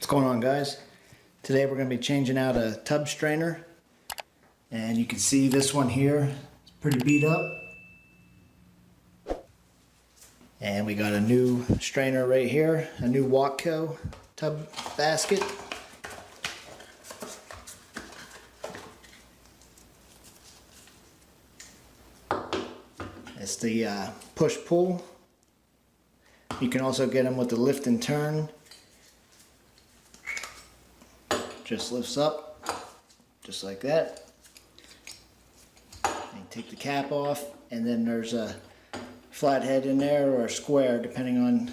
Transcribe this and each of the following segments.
What's going on, guys? Today we're going to be changing out a tub strainer, and you can see this one here is pretty beat up, and we got a new strainer right here, a new Watco tub basket. It's the push-pull. You can also get them with the lift and turn. Just lifts up, just like that. And you take the cap off, and then there's a flathead in there or a square, depending on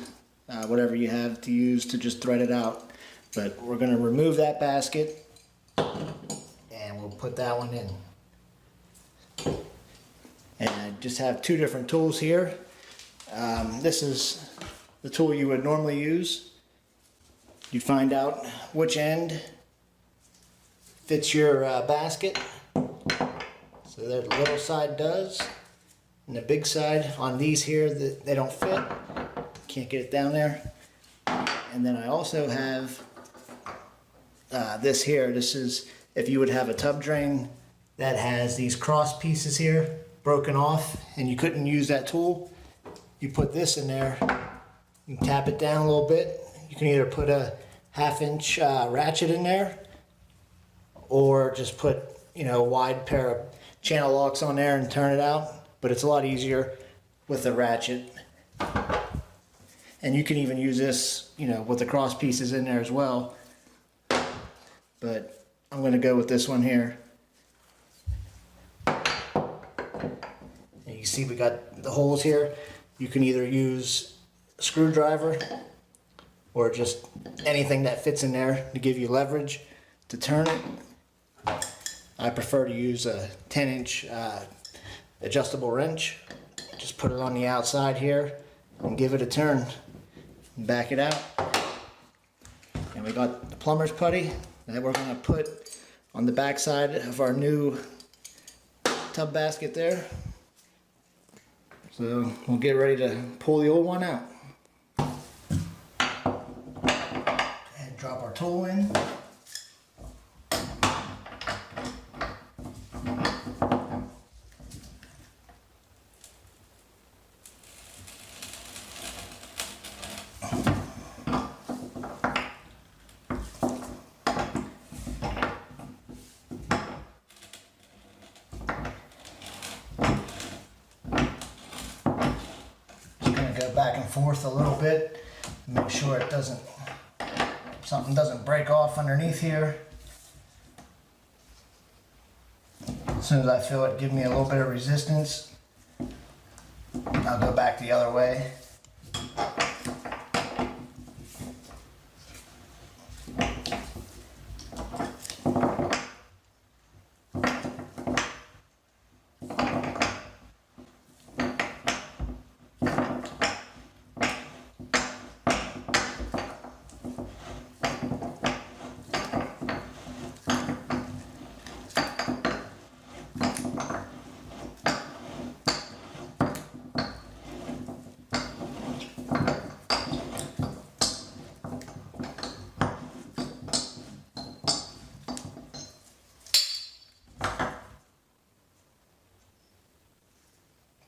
whatever you have to use to just thread it out. But we're going to remove that basket, and we'll put that one in. And I just have two different tools here. This is the tool you would normally use. You find out which end fits your basket. So the little side does, and the big side on these here, they don't fit. Can't get it down there. And then I also have this here. This is if you would have a tub drain that has these cross pieces here broken off and you couldn't use that tool. You put this in there, you can tap it down a little bit. You can either put a 1/2 inch ratchet in there, or just put, a wide pair of channel locks on there and turn it out. But it's a lot easier with a ratchet. And you can even use this, with the cross pieces in there as well. But I'm going to go with this one here. And you see we got the holes here. You can either use a screwdriver or just anything that fits in there to give you leverage to turn it. I prefer to use a 10-inch adjustable wrench. Just put it on the outside here and give it a turn. Back it out. And we got the plumber's putty that we're going to put on the back side of our new tub basket there. So we'll get ready to pull the old one out. And drop our tool in. Go back and forth a little bit, make sure it something doesn't break off underneath here. As soon as I feel it give me a little bit of resistance, I'll go back the other way.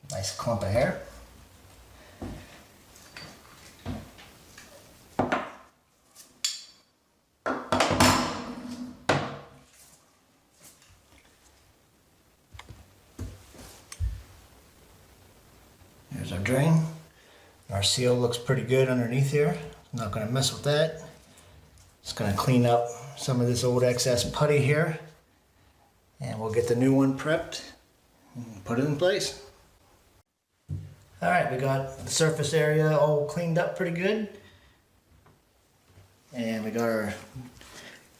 Nice clump of hair. There's our drain. Our seal looks pretty good underneath here. I'm not going to mess with that. Just going to clean up some of this old excess putty here, and we'll get the new one prepped and put it in place. Alright, we got the surface area all cleaned up pretty good. And we got our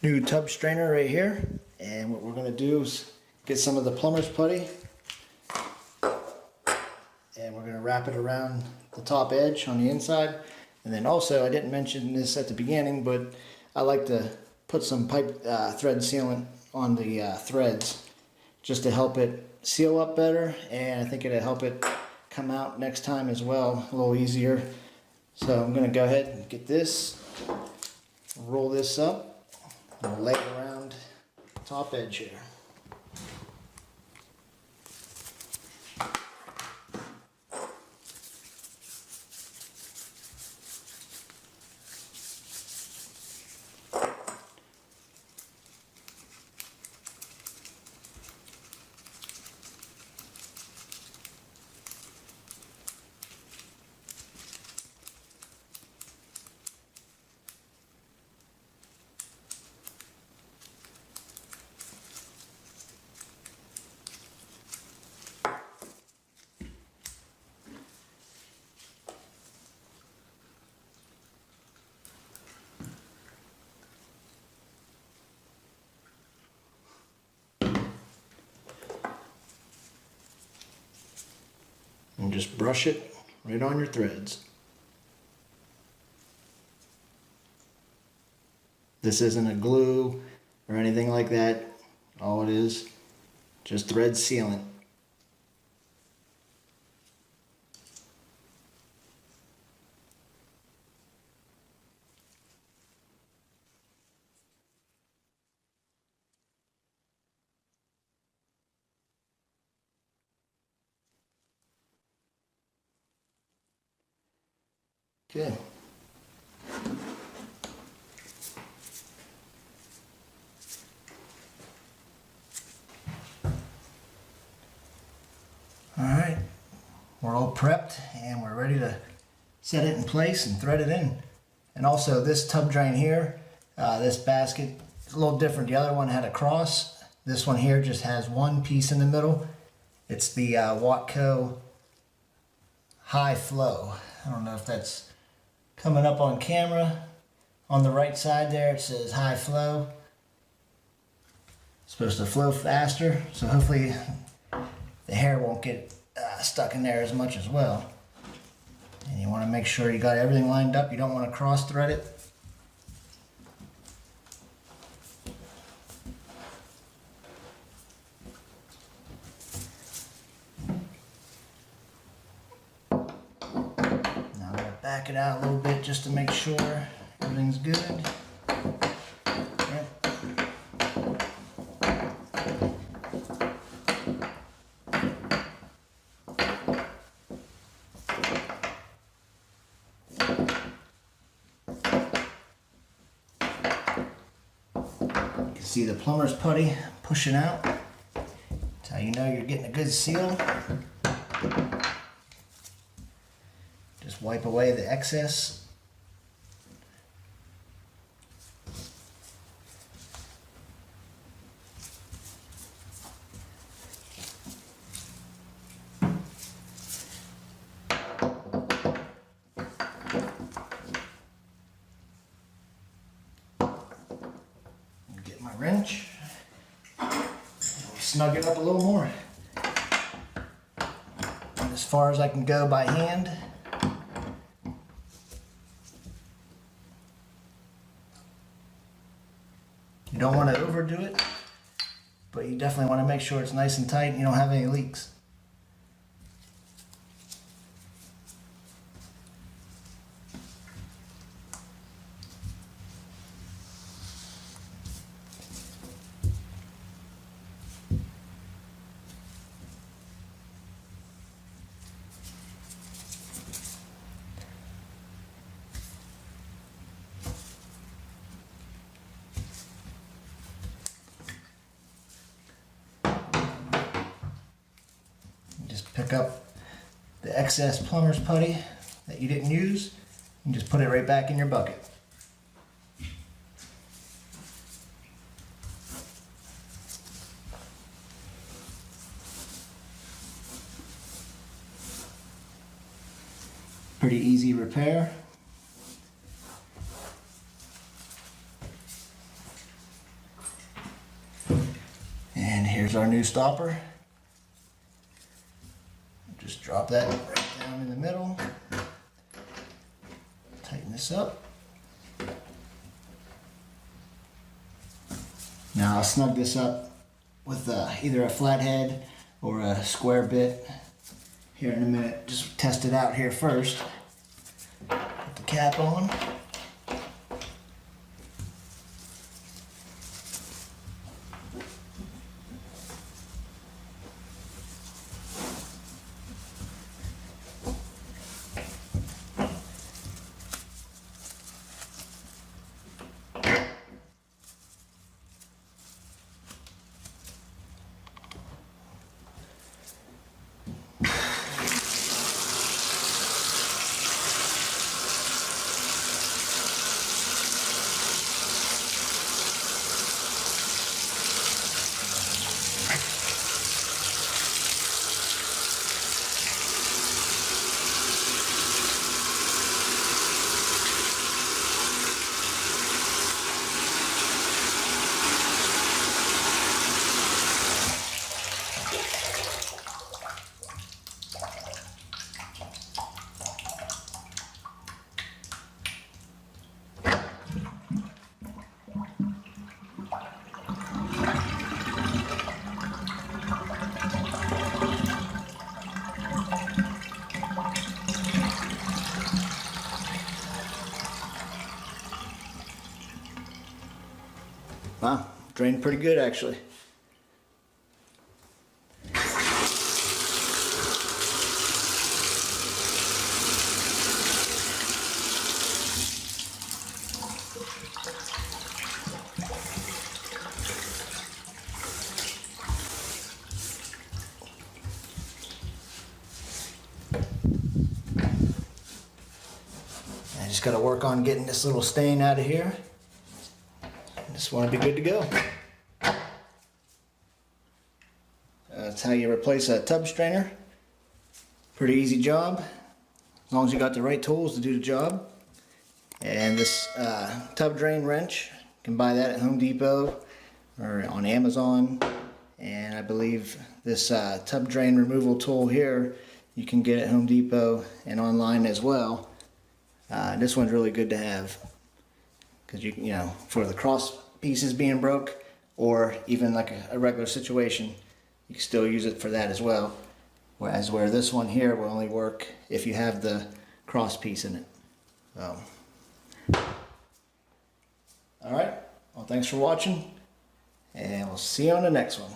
new tub strainer right here. And what we're going to do is get some of the plumber's putty. And we're going to wrap it around the top edge on the inside. And then also, I didn't mention this at the beginning, but I like to put some pipe thread sealant on the threads just to help it seal up better. And I think it'll help it come out next time as well, a little easier. So I'm going to go ahead and get this roll this up and we'll lay it around the top edge here. And just brush it right on your threads. This isn't a glue or anything like that. All it is, just thread sealant. Okay. All right, we're all prepped and we're ready to set it in place and thread it in. And also this tub drain here, this basket is a little different. The other one had a cross. This one here just has one piece in the middle. It's the Watco Hi-Flo. I don't know if that's coming up on camera. On the right side there it says Hi-Flo. It's supposed to flow faster, so hopefully the hair won't get stuck in there as much as well. And you want to make sure you got everything lined up. You don't want to cross thread it. Now I'm going to back it out a little bit just to make sure everything's good. See the plumber's putty pushing out. That's how you know you're getting a good seal. Just wipe away the excess. My wrench, snug it up a little more, and as far as I can go by hand. You don't want to overdo it, but you definitely want to make sure it's nice and tight and you don't have any leaks. Pick up the excess plumber's putty that you didn't use and just put it right back in your bucket. Pretty easy repair. And here's our new stopper. Just drop that right down in the middle. Tighten this up. Now I'll snug this up with either a flathead or a square bit here in a minute. Just test it out here first. Put the cap on. drained pretty good actually. I just got to work on getting this little stain out of here. Just want to be good to go. That's how you replace a tub strainer. Pretty easy job, as long as you got the right tools to do the job. And this tub drain wrench, you can buy that at Home Depot or on Amazon. And I believe this tub drain removal tool here, you can get at Home Depot and online as well. This one's really good to have because you know, for the cross pieces being broke, or even like a regular situation, you can still use it for that as well. Whereas this one here will only work if you have the cross piece in it. So, all right. Well, thanks for watching, and we'll see you on the next one.